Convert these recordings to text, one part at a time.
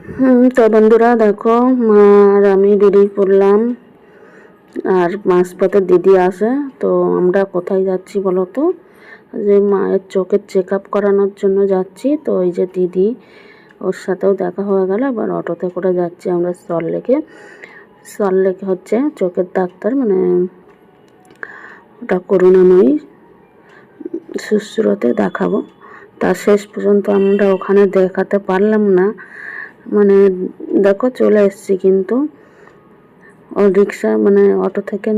তো বন্ধুরা দেখো, মা আর আমি বেরিয়ে পড়লাম। আর মাঝপথে দিদি আসে। তো আমরা কোথায় যাচ্ছি বলো তো? যে মায়ের চোখের চেক আপ করানোর জন্য যাচ্ছি। তো এই যে দিদি, ওর সাথেও দেখা হয়ে গেল। এবার অটোতে করে যাচ্ছি আমরা সল্টলেকে। সল্টলেকে হচ্ছে চোখের ডাক্তার, মানে ওটা করুণাময়ী সুশ্রুতে দেখাবো। তার শেষ পর্যন্ত আমরা ওখানে দেখাতে পারলাম না, মানে দেখো চলে এসেছি। কিন্তু রিক্সা মানে অটো থেকে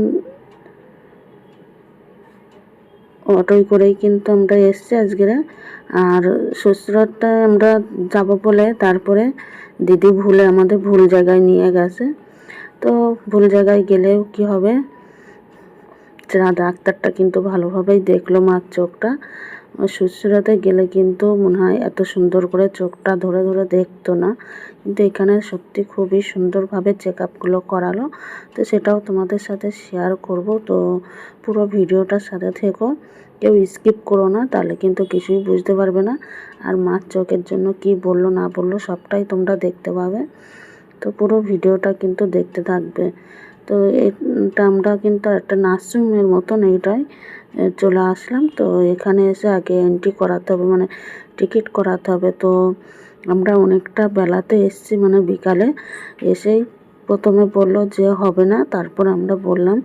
অটোয় করেই কিন্তু আমরা এসেছি আজকে। আর শ্বশুরটায় আমরা যাব বলে তারপরে দিদি আমাদের ভুল জায়গায় নিয়ে গেছে। তো ভুল জায়গায় গেলেও কি হবে, ডাক্তারটা কিন্তু ভালোভাবেই দেখলো মার চোখটা। শ্বশুরাতে গেলে কিন্তু মনে হয় এত সুন্দর করে চোখটা ধরে ধরে দেখতো না, কিন্তু এখানে সত্যি খুবই সুন্দরভাবে চেক আপগুলো করালো। তো সেটাও তোমাদের সাথে শেয়ার করব। তো পুরো ভিডিওটার সাথে থেকো, কেউ স্কিপ করো না, তাহলে কিন্তু কিছুই বুঝতে পারবে না। আর মার চোখের জন্য কি বললো না বললো সবটাই তোমরা দেখতে পাবে। তো পুরো ভিডিওটা কিন্তু দেখতে থাকবে। তো এটা আমরা কিন্তু একটা নার্সিংহোমের মতন এইটাই চলে আসলাম। তো এখানে এসে আগে এন্ট্রি করাতে হবে, মানে টিকিট করাতে হবে। তো আমরা অনেকটা বেলাতে এসেছি, মানে বিকালে এসেই প্রথমে বললো যে হবে না। তারপর আমরা বললাম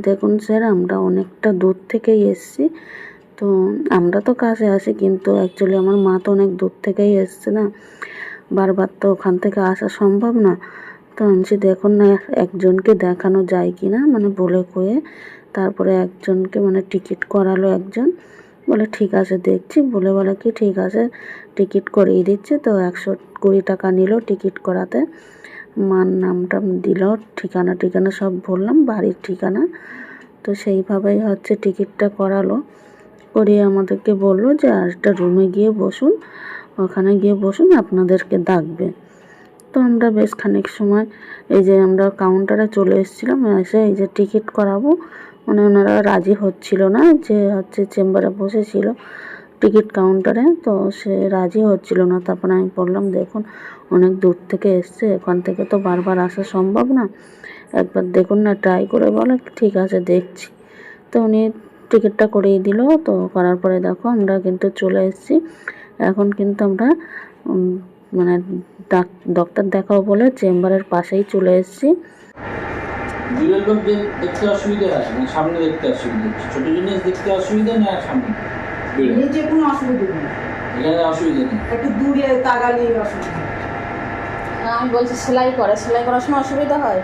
দেখুন স্যার, আমরা অনেকটা দূর থেকেই এসেছি। তো আমরা তো কাছে আসি, কিন্তু অ্যাকচুয়ালি আমার মা তো অনেক দূর থেকেই এসছে না, বারবার তো ওখান থেকে আসা সম্ভব না। তো আনছি দেখুন না, একজনকে দেখানো যায় কি না, মানে বলে কয়ে তারপরে একজনকে মানে টিকিট করালো। একজন বলে ঠিক আছে দেখছি, বলে কি ঠিক আছে টিকিট করিয়ে দিচ্ছে। তো 120 টাকা নিল টিকিট করাতে। মার নামটা দিল, ঠিকানা সব বললাম, বাড়ির ঠিকানা। তো সেইভাবেই হচ্ছে টিকিটটা করালো। করিয়ে আমাদেরকে বললো যে আর একটা রুমে গিয়ে বসুন, ওখানে গিয়ে বসুন, আপনাদেরকে ডাকবে। তো আমরা বেশ খানিক সময় এই যে আমরা কাউন্টারে চলে এসেছিলাম। এসে এই যে টিকিট করাবো, মানে ওনারা রাজি হচ্ছিল না, যে হচ্ছে চেম্বারে বসেছিল টিকিট কাউন্টারে, তো সে রাজি হচ্ছিল না। তারপরে আমি বললাম দেখুন অনেক দূর থেকে এসছে, এখান থেকে তো বারবার আসা সম্ভব না, একবার দেখুন না, ট্রাই করে। বলে ঠিক আছে দেখছি। তো উনি টিকিটটা করিয়ে দিল। তো করার পরে দেখো আমরা কিন্তু চলে এসেছি। এখন কিন্তু আমরা মানে ডক্টর দেখাবো বলে চেম্বারের পাশেই চলে এসেছি। দূরের লোক দেখতে অসুবিধা হয় না, সামনে দেখতে অসুবিধা হচ্ছে? ছোট জিনিস দেখতে অসুবিধা না সামনে? নিচে কোনো অসুবিধা নেই, এখানে অসুবিধা নেই, একটু দূরে তাকালে অসুবিধা। আমি বলছি সেলাই করার সময় অসুবিধা হয়।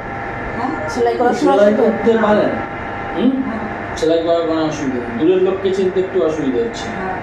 হ্যাঁ, সেলাই করার সময় সেলাই করতে পারেন। সেলাই করার কোনো অসুবিধা নেই, দূরের লোককে চিনতে একটু অসুবিধা হচ্ছে। হ্যাঁ।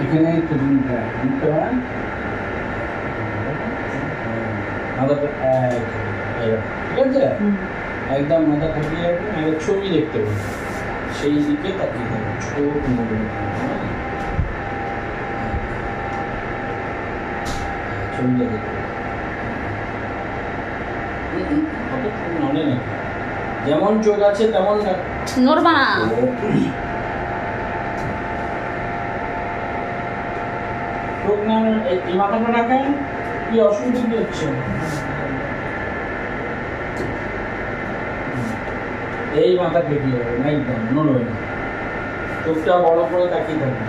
এখানে একটু মাথাটা ঠিক আছে, একদম মাথা ঠাকিয়ে রাখবেন। আগে ছবি দেখতে পাবেন, সেই দিকে তাকিয়ে থাকবেন, ছোট মোবাইল ছবিটা দেখতে মনে নেই। যেমন চোখ আছে তেমন নড়বা না। চোখ না, এই মাথাটা রাখেন, কি অসুবিধা কি হচ্ছে? এই মাথা ঠেকিয়ে যাবে না, একদম নড়বে না, চোখটা বড় করে তাকিয়ে থাকবে।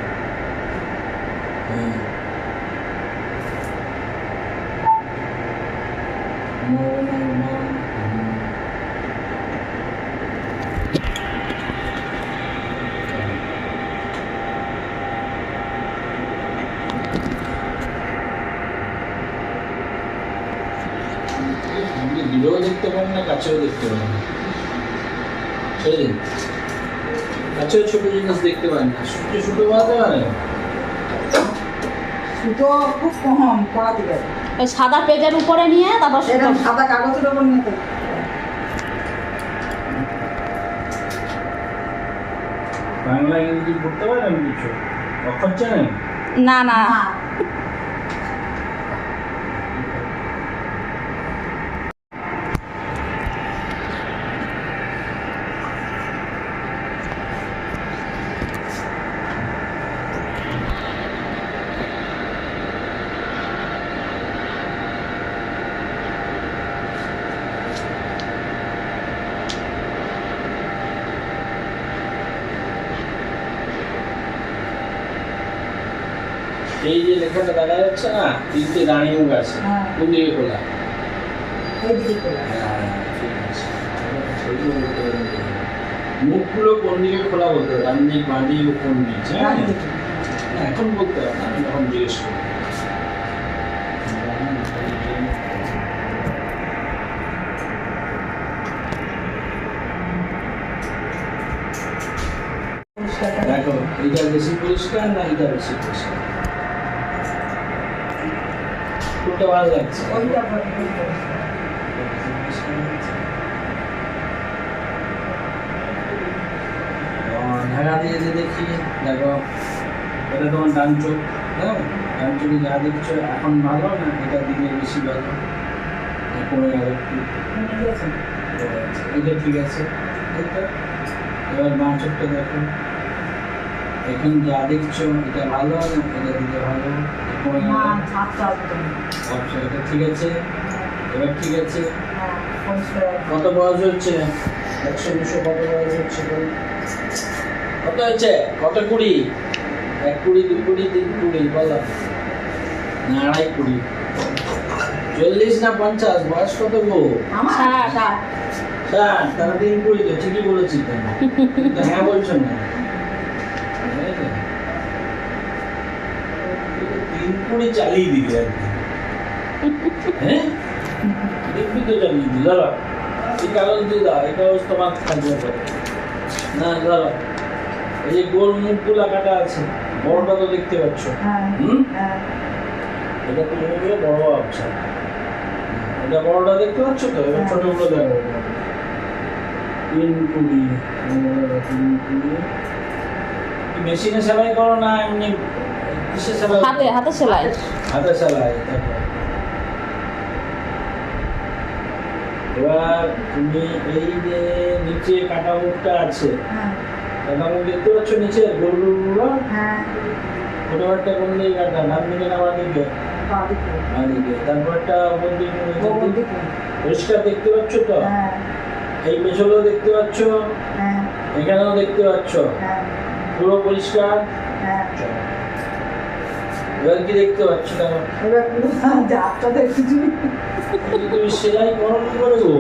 দিলেও দেখতে পারেন না, কাছেও দেখতে পারেন না। ছেড়ে দিন। কাছেও ছোট জিনিস দেখতে পারেন না, ছোট বানাতে পারেন। সুতো খুব কম করাতে গেলে ওই সাদা পেজের উপরে নিয়ে তারপর সুতো। এরকম সাদা কাগজের ওপর নিয়ে তো বাংলা ইংরেজি পড়তে পারেন কিছু? অক্ষর জানেন? না না, এই যে লেখাটা দেখা যাচ্ছে না, তিনটে রানী মুখ আছে, হ্যাঁ। কোন দিকে খোলা? এইদিকে করে ঠিক আছে। মুখগুলো কোন দিকে খোলা বলতে হবে, ডান দিক, বাঁ দিক, কোন দিক? হ্যাঁ, না, এখন বলতে হবে না, আমি যখন জিজ্ঞেস করি। দেখো, এটা বেশি পরিষ্কার না এটা বেশি পরিষ্কার? কোনটা ভালো লাগছে? ওইটা ঢাকা দিয়ে যে দেখি, দেখো এটা তোমার ডান চোখ, হ্যাঁ, ডান চোখে যা দেখছো এখন ভালো না, এটা দিকে বেশি ভালো, কমে গেল একটু, এটা ঠিক আছে। এই তো, এবার বাঁ চোখটা দেখো, এখন যা দেখছো এটা ভালো না, এটা দিকে ভালো, কমে গেল। আচ্ছা, এটা ঠিক আছে, এবার ঠিক আছে। কত বয়স হচ্ছে? 100 200 কত বয়স হচ্ছে? কত হয়েছে? কত কুড়ি? 1 কুড়ি, 2 কুড়ি, 3 কুড়ি, বলো না, 2.5 কুড়ি, 40 না 50? বয়স কত গো? আমার 60। 60, তাহলে 3 কুড়ি তো ঠিকই বলেছি তো। তো হ্যাঁ বলছো না? 3 কুড়ি চালিয়ে দিবি একদিন, হ্যাঁ, দেখবি তো চালিয়ে দিবি। ধরো এই কাগজ দিয়ে দাও, এই কাগজ তোমার থাকবে পরে। না ধরো, এই যে গোল মুখগুলা কাটা আছে, বড়টা তো দেখতে পাচ্ছ, এটা তুমি বলে বড় ভাবছো, এটা বড়টা দেখতে পাচ্ছ তো, এবার ছোটগুলো দেখো। 3 কুড়ি, 3 কুড়ি। মেশিনে সেলাই করো না এমনি কিসে সেলাই? হাতে হাতে সেলাই। হাতে সেলাই, দেখো। এবার তুমি এই যে নিচে কাটা মুখটা আছে, কাটা মুখ দেখতে পাচ্ছ নিচে গোল গোলগুলো? ছোটবারটা কোন দিকে কাটা, ডান দিকে না বাঁ দিকে? বাঁ দিকে। তারপরটা কোন দিকে? পরিষ্কার দেখতে পাচ্ছ তো? এই পেছনেও দেখতে পাচ্ছ, এখানেও দেখতে পাচ্ছ, পুরো পরিষ্কার। এবার কি দেখতে পাচ্ছ? দেখো, তুমি সেলাই করো কি করে গো?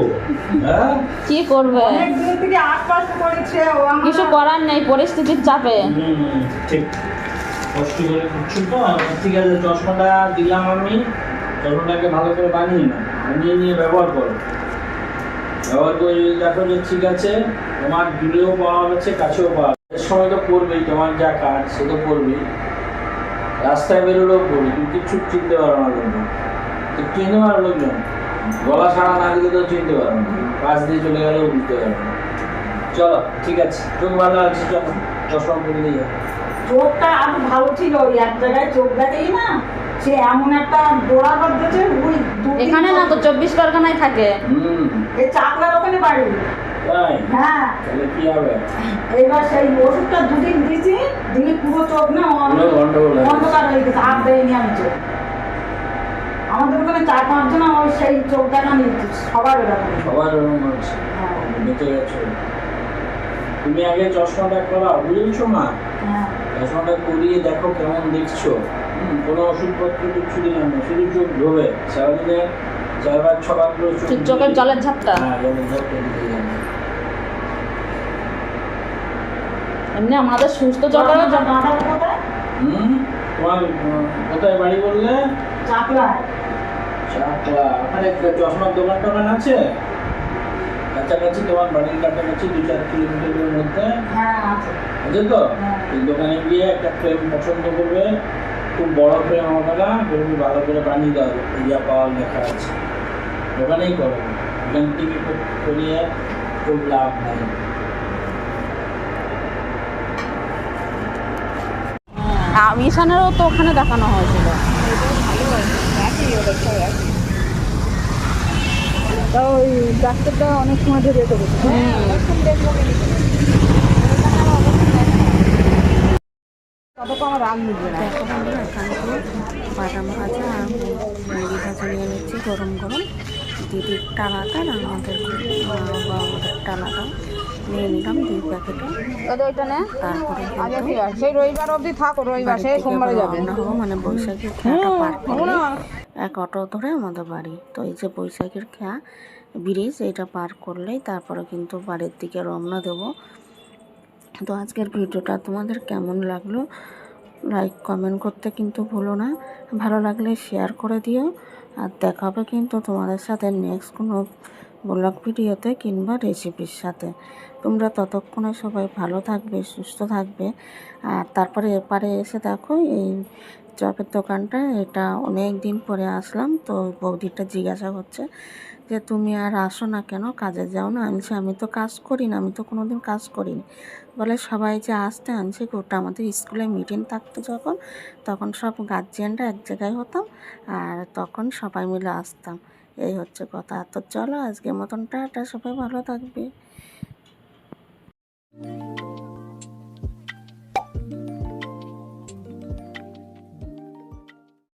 হ্যাঁ, কি করবে, কিছু করার নেই পরিস্থিতির চাপে। ঠিক, কষ্ট করে করছো তো। ঠিক আছে, চশমাটা দিলাম আমি, চশমাটাকে ভালো করে বানিয়ে নাও, বানিয়ে নিয়ে ব্যবহার করো। ব্যবহার করে যদি দেখো যে ঠিক আছে, তোমার দূরেও পাওয়া যাচ্ছে, কাছেও পাওয়া যাচ্ছে, এর সময় তো পড়বেই, তোমার যা কাজ সে তো পড়বেই, রাস্তায় বেরোলেও পড়বে, তুমি কিচ্ছু চিনতে পারো না লোকজন, তো চিনতে পারো লোকজন, গলা ছাড়া না দিলে তো চিনতে পারো না, পাশ দিয়ে চলে গেলেও বুঝতে পারো না। চলো ঠিক আছে, চোখ ভালো আছে, চলো চশমা পরে দিয়ে যাবো। চোখটা আরো ভালো ছিল, ওই এক জায়গায় চোখ দেখেই না, সে এমন একটা দোড়া বাঁধতেছে, ওই এখানে না তো 24 পরগনায় থাকে। এই চাকলার ওখানে বাড়ি। তাই? হ্যাঁ, তাহলে কি হবে? এবার সেই ওষুধটা দুদিন দিয়েছি, দিলে পুরো চোখ না পুরো গন্ডগোল হয়ে গেছে। অন্ধকার হয়ে গেছে, আর দেয়নি আমি চোখ। আমাদের ওখানে 4-5 জন আমার সেই চোখ দেখা নিচ্ছে, সবার এরকম। সবার ওরকম হচ্ছে, বেঁচে গেছো। তুমি আগে চশমাটা করাও, বুঝেছো মা? হ্যাঁ, চশমাটা করিয়ে দেখো কেমন দেখছো। কোনো ওষুধপত্র কিছু দিলাম না, শুধু চোখ ধোবে, সারাদিনে 4 6 করে চোখের জলের ঝাপটা। হ্যাঁ, জলের ঝাপটা দিতে যাবে। এমনি আমাদের সুস্থ চোখের দাঁড়াবো কোথায়? তোমার কোথায় বাড়ি বললে? চাকলায়। চাকলা। ওখানে চশমার দোকান টোকান আছে? কাছাকাছি তোমার বাড়ির কাছাকাছি 2-4 কিলোমিটারের মধ্যে হ্যাঁ আছে। আছে তো? হ্যাঁ। এই দোকানে গিয়ে একটা ফ্রেম পছন্দ করবে, খুব বড় ফ্রেম হবে না, বলবি ভালো করে বানিয়ে দাও, ইয়া পাওয়ার লেখা আছে, দোকানেই করো। এখান থেকে করিয়ে খুব লাভ নাই। মিশানেরও তো ওখানে দেখানো হয়েছিল। তা ওই ডাক্তারটা অনেক সময় ধরে রেখে দিচ্ছে। ততক্ষণ আমার রাগ মিটবে না। দেখো বন্ধুরা, এখানে বাদাম ভাজা আর মুড়ি ভাজা নিয়ে নিচ্ছি গরম গরম। দিদির টালাটা আর আমাদের টালাটা নিয়ে নিলাম 2 প্যাকেটে। ওইটা নে। তারপরে আগে কিন্তু কি আর সেই রবিবার অবধি থাকো, রবিবার সেই সোমবারে যাবে। রওনা হবো, মানে বৈশাখীর খেয়াটা পার করে এক অটো ধরে আমাদের বাড়ি। তো এই যে বৈশাখীর খেয়া ব্রিজ, এটা পার করলেই তারপরে কিন্তু বাড়ির দিকে রওনা দেবো। তো আজকের ভিডিওটা তোমাদের কেমন লাগলো লাইক কমেন্ট করতে কিন্তু ভুলো না, ভালো লাগলে শেয়ার করে দিও। আর দেখা হবে কিন্তু তোমাদের সাথে নেক্সট কোনো ব্লগ ভিডিওতে কিংবা রেসিপির সাথে। তোমরা ততক্ষণে সবাই ভালো থাকবে, সুস্থ থাকবে। আর তারপরে এপারে এসে দেখো এই চপের দোকানটা, এটা অনেক দিন পরে আসলাম। তো বৌদিটা জিজ্ঞাসা করছে যে তুমি আর আসো না কেন, কাজে যাও না? আনছি আমি তো কাজ করি না, আমি তো কোনো দিন কাজ করিনি। বলে সবাই যে আসতে আনছে, ওটা আমাদের স্কুলে মিটিং থাকতো যখন, তখন সব গার্জিয়ানরা এক জায়গায় হতাম আর তখন সবাই মিলে আসতাম। এই হচ্ছে কথা। তো চলো আজকের মতন টাটা, সবাই ভালো থাকবে।